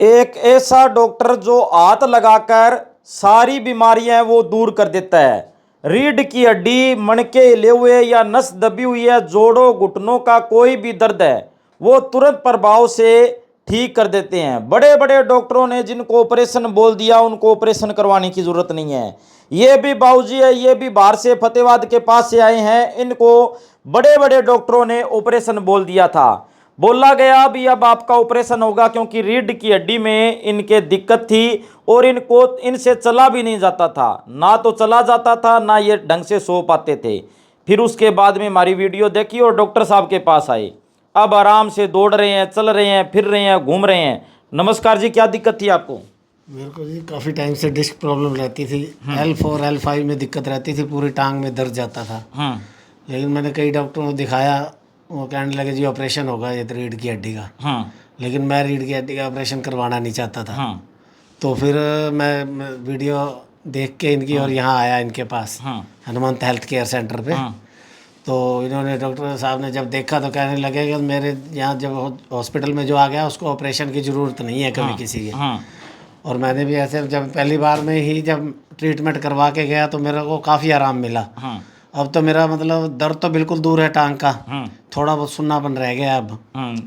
एक ऐसा डॉक्टर जो हाथ लगाकर सारी बीमारियां हैं वो दूर कर देता है। रीढ़ की हड्डी, मणके हिले हुए या नस दबी हुई है, जोड़ों घुटनों का कोई भी दर्द है वो तुरंत प्रभाव से ठीक कर देते हैं। बड़े बड़े डॉक्टरों ने जिनको ऑपरेशन बोल दिया उनको ऑपरेशन करवाने की जरूरत नहीं है। ये भी बाबूजी है, ये भी बाहर से फतेहाबाद के पास से आए हैं। इनको बड़े बड़े डॉक्टरों ने ऑपरेशन बोल दिया था। बोला गया भी अब आपका ऑपरेशन होगा क्योंकि रीढ़ की हड्डी में इनके दिक्कत थी और इनको इनसे चला भी नहीं जाता था, ना तो चला जाता था ना ये ढंग से सो पाते थे। फिर उसके बाद में हमारी वीडियो देखी और डॉक्टर साहब के पास आए। अब आराम से दौड़ रहे हैं, चल रहे हैं, फिर रहे हैं, घूम रहे हैं। नमस्कार जी, क्या दिक्कत थी आपको? मेरे को जी काफ़ी टाइम से डिस्क प्रॉब्लम रहती थी। L4 L5 में दिक्कत रहती थी, पूरी टांग में दर्द जाता था। लेकिन मैंने कई डॉक्टरों को दिखाया, वो कहने लगे जी ऑपरेशन होगा ये तो रीढ़ की हड्डी का। लेकिन मैं रीढ़ की हड्डी का ऑपरेशन करवाना नहीं चाहता था। तो फिर मैं वीडियो देख के इनकी और यहाँ आया इनके पास हनुमंत हेल्थ केयर सेंटर पे। तो इन्होंने डॉक्टर साहब ने जब देखा तो कहने लगे कि मेरे यहाँ जब हॉस्पिटल में जो आ गया उसको ऑपरेशन की ज़रूरत नहीं है कभी किसी की। और मैंने भी ऐसे जब पहली बार में ही जब ट्रीटमेंट करवा के गया तो मेरे को काफ़ी आराम मिला। अब तो मेरा मतलब दर्द तो बिल्कुल दूर है टांग का, थोड़ा बहुत सुन्नापन रह गया अब।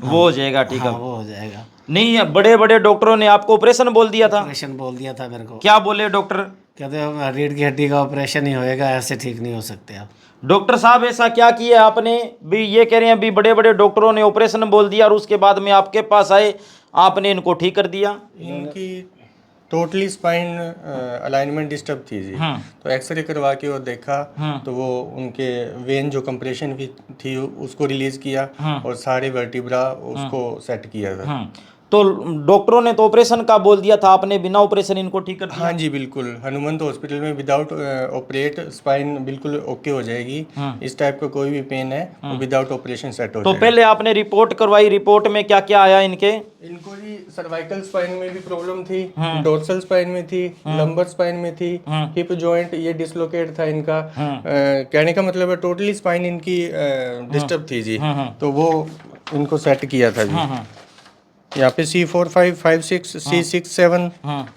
वो हो जाएगा, ठीक है। वो हो जाएगा। नहीं, बड़े बड़े डॉक्टरों ने आपको ऑपरेशन बोल दिया था? ऑपरेशन बोल दिया था मेरे को। क्या बोले डॉक्टर? कहते हैं रीढ़ की हड्डी का ऑपरेशन ही होएगा, ऐसे ठीक नहीं हो सकते आप। डॉक्टर साहब ऐसा क्या किया आपने भी? ये कह रहे हैं भी बड़े बड़े डॉक्टरों ने ऑपरेशन बोल दिया और उसके बाद में आपके पास आए, आपने इनको ठीक कर दिया? इनकी टोटली स्पाइन अलाइनमेंट डिस्टर्ब थी जी। तो एक्सरे करवा के और देखा तो वो उनके वेन जो कंप्रेशन भी थी उसको रिलीज किया और सारे वर्टिब्रा उसको सेट किया था। तो डॉक्टरों ने तो ऑपरेशन का बोल दिया था, आपने बिना ऑपरेशन इनको ठीक कर दिया? हाँ जी बिल्कुल, हनुमंत हॉस्पिटल में विदाउट ऑपरेट स्पाइन बिल्कुल ओके हो जाएगी। इस टाइप का कोई भी पेन है वो विदाउट ऑपरेशन सेट हो तो जाएगा। पहले आपने रिपोर्ट करवाई, रिपोर्ट में क्या क्या आया इनके? इनको जी सर्वाइकल स्पाइन में भी प्रॉब्लम थी, डोर्सल स्पाइन में थी, लंबर स्पाइन में थी, हिप जॉइंट ये डिसलोकेट था इनका। कहने का मतलब है टोटली स्पाइन इनकी डिस्टर्ब थी जी। तो वो इनको सेट किया था जी। यहाँ पे C4 5 5 6 C6 7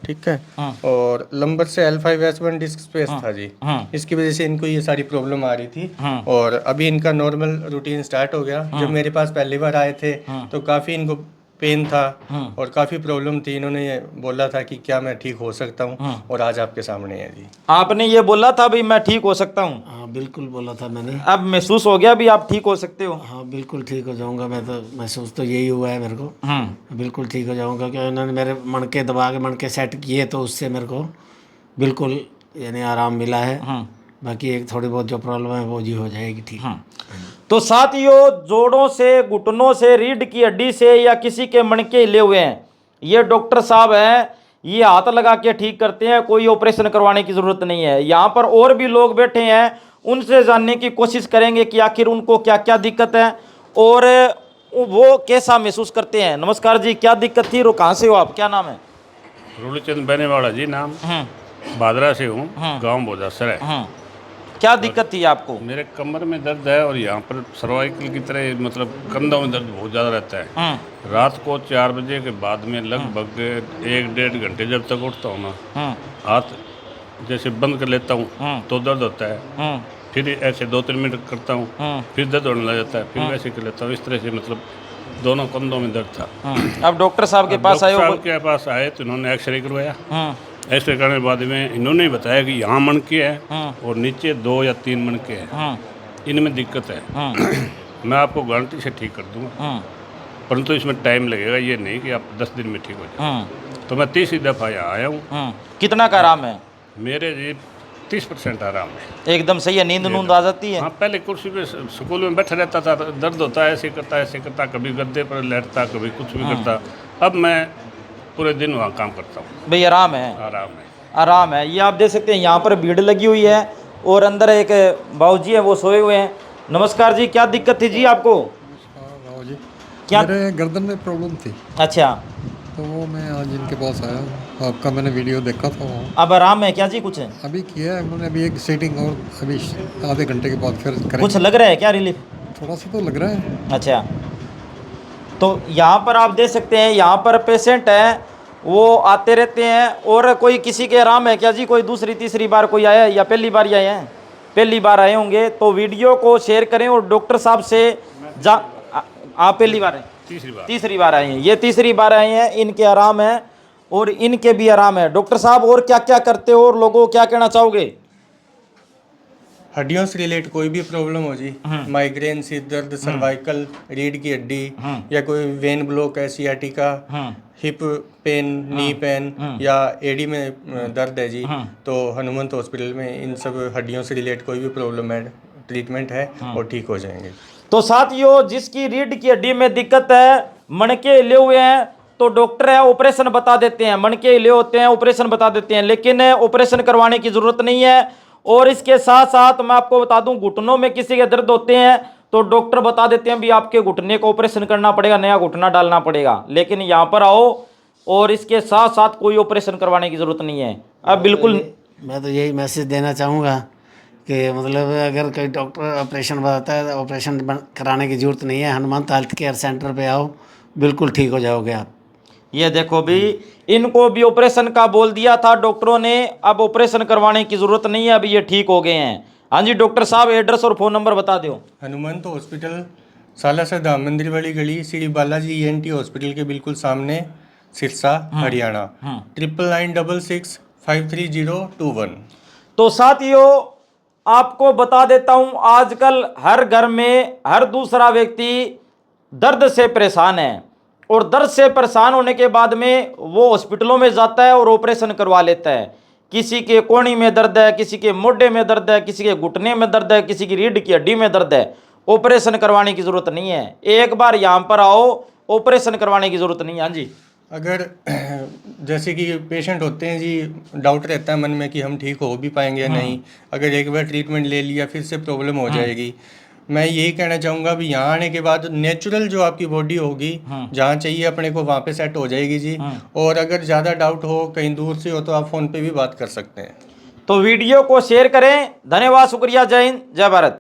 ठीक है। और लंबर से L5 S1 डिस्क स्पेस था जी। इसकी वजह से इनको ये सारी प्रॉब्लम आ रही थी। और अभी इनका नॉर्मल रूटीन स्टार्ट हो गया। जब मेरे पास पहली बार आए थे तो काफ़ी इनको पेन था और काफ़ी प्रॉब्लम थी। इन्होंने ये बोला था कि क्या मैं ठीक हो सकता हूँ, और आज आपके सामने है जी। आपने ये बोला था भाई मैं ठीक हो सकता हूँ? हाँ बिल्कुल बोला था मैंने। अब महसूस हो गया भी आप ठीक हो सकते हो? हाँ बिल्कुल ठीक हो जाऊंगा मैं, तो महसूस तो यही हुआ है मेरे को। बिल्कुल ठीक हो जाऊंगा क्योंकि उन्होंने मेरे मणके दबा के मणके सेट किए तो उससे मेरे को बिल्कुल यानी आराम मिला है। बाकी एक थोड़ी बहुत जो प्रॉब्लम है वो जी हो जाएगी ठीक। तो साथियों, जोड़ों से, घुटनों से, रीढ़ की हड्डी से या किसी के मणके हिले हुए हैं, ये डॉक्टर साहब हैं, ये हाथ लगा के ठीक करते हैं, कोई ऑपरेशन करवाने की ज़रूरत नहीं है। यहाँ पर और भी लोग बैठे हैं, उनसे जानने की कोशिश करेंगे कि आखिर उनको क्या क्या दिक्कत है और वो कैसा महसूस करते हैं। नमस्कार जी, क्या दिक्कत थी और कहाँ से हो आप, क्या नाम है? रूलचंद बनेवाड़ा जी नाम, भादरा से हूँ, गांव बोदासर है। क्या दिक्कत थी आपको? मेरे कमर में दर्द है और यहाँ पर सर्वाइकल की तरह मतलब कंधों में दर्द बहुत ज़्यादा रहता है। रात को 4 बजे के बाद में लगभग 1-1.5 घंटे जब तक उठता हूँ ना, हाथ जैसे बंद कर लेता हूँ तो दर्द होता है। फिर ऐसे 2-3 मिनट करता हूँ, फिर दर्द होने लग जाता है, फिर वैसे कर लेता हूँ। इस तरह से मतलब दोनों कंधों में दर्द था। अब डॉक्टर साहब के पास आए हो? डॉक्टर साहब के पास आए तो उन्होंने एक्सरे करवाया। एक्सरे करने के बाद में इन्होंने बताया कि यहाँ मणके है और नीचे 2 या 3 मणके हैं, इनमें दिक्कत है। मैं आपको गारंटी से ठीक कर दूंगा, परंतु इसमें टाइम लगेगा, ये नहीं कि आप 10 दिन में ठीक हो जाए। तो मैं 30 दफ़ा यहाँ आया हूँ। कितना का आराम है? मेरे जी 30% आराम है, एकदम सही है। नींद नूंद आ जाती है? हाँ, पहले कुर्सी पे स्कूल में बैठा रहता था, दर्द होता है, ऐसे करता, कभी गद्दे पर लेटता, कभी कुछ भी करता। अब मैं पूरे दिन वहाँ काम करता हूँ। भाई आराम है? आराम है, आराम है। ये आप देख सकते हैं, यहाँ पर भीड़ लगी हुई है और अंदर एक बाबूजी है वो सोए हुए हैं। नमस्कार जी, क्या दिक्कत थी जी आपको? बाबू जी, क्या? मेरे गर्दन में प्रॉब्लम थी। अच्छा, तो वो मैं आज इनके पास आया, आपका मैंने वीडियो देखा था वो। अब आराम है क्या जी? कुछ है? अभी किया है उन्होंने, अभी एक सीटिंग और अभी आधे घंटे के बाद फिर करेंगे। कुछ लग रहा है क्या रिलीफ? थोड़ा सा तो लग रहा है। अच्छा, तो यहाँ पर आप देख सकते हैं, यहाँ पर पेशेंट है वो आते रहते हैं। और कोई किसी के आराम है क्या जी? कोई दूसरी तीसरी बार कोई आया है या पहली बार ही आए हैं? पहली बार आए होंगे तो वीडियो को शेयर करें और डॉक्टर साहब से आप पहली बार है? तीसरी बार आए हैं। ये तीसरी बार आए हैं, इनके आराम है और इनके भी आराम है। डॉक्टर साहब और क्या क्या करते हो और लोगों को क्या कहना चाहोगे? हड्डियों से रिलेट कोई भी प्रॉब्लम हो जी, माइग्रेन, सिर दर्द, सर्वाइकल, रीढ़ की हड्डी या कोई वेन ब्लॉक है, sciatica, hip pain, knee pain या एडी में दर्द है जी, तो हनुमंत हॉस्पिटल में इन सब हड्डियों से रिलेट कोई भी प्रॉब्लम है, ट्रीटमेंट है और ठीक हो जाएंगे। तो साथियों, जिसकी रीढ़ की हड्डी में दिक्कत है, मणके हिले हुए हैं, तो डॉक्टर है ऑपरेशन बता देते हैं। मणके हिले होते हैं, ऑपरेशन बता देते हैं, लेकिन ऑपरेशन करवाने की जरूरत नहीं है। और इसके साथ साथ मैं आपको बता दूं, घुटनों में किसी के दर्द होते हैं तो डॉक्टर बता देते हैं भी आपके घुटने को ऑपरेशन करना पड़ेगा, नया घुटना डालना पड़ेगा। लेकिन यहाँ पर आओ और इसके साथ साथ कोई ऑपरेशन करवाने की जरूरत नहीं है। अब बिल्कुल मैं तो यही मैसेज देना चाहूँगा कि मतलब अगर कोई डॉक्टर ऑपरेशन बताता है तो ऑपरेशन कराने की ज़रूरत नहीं है। हनुमंत हेल्थ केयर सेंटर पे आओ, बिल्कुल ठीक हो जाओगे आप। ये देखो भी, इनको भी ऑपरेशन का बोल दिया था डॉक्टरों ने, अब ऑपरेशन करवाने की जरूरत नहीं है, अभी ये ठीक हो गए हैं। हाँ जी डॉक्टर साहब, एड्रेस और फ़ोन नंबर बता दो। हनुमंत हॉस्पिटल, सालासर धाम मंदिर वाली गली, श्री बालाजी ENT हॉस्पिटल के बिल्कुल सामने, सिरसा, हरियाणा, 9996653021। तो साथियों, आपको बता देता हूं, आजकल हर घर में हर दूसरा व्यक्ति दर्द से परेशान है और दर्द से परेशान होने के बाद में वो हॉस्पिटलों में जाता है और ऑपरेशन करवा लेता है। किसी के कोहनी में दर्द है, किसी के मोढे में दर्द है, किसी के घुटने में दर्द है, किसी की रीढ़ की हड्डी में दर्द है। ऑपरेशन करवाने की जरूरत नहीं है, एक बार यहाँ पर आओ, ऑपरेशन करवाने की जरूरत नहीं है। हाँ जी, अगर जैसे कि पेशेंट होते हैं जी, डाउट रहता है मन में कि हम ठीक हो भी पाएंगे या नहीं, अगर एक बार ट्रीटमेंट ले लिया फिर से प्रॉब्लम हो जाएगी। मैं यही कहना चाहूँगा भी यहाँ आने के बाद नेचुरल जो आपकी बॉडी होगी, जहाँ चाहिए अपने को वहाँ पे सेट हो जाएगी जी। और अगर ज़्यादा डाउट हो, कहीं दूर से हो, तो आप फ़ोन पे भी बात कर सकते हैं। तो वीडियो को शेयर करें। धन्यवाद, शुक्रिया, जय हिंद, जय भारत।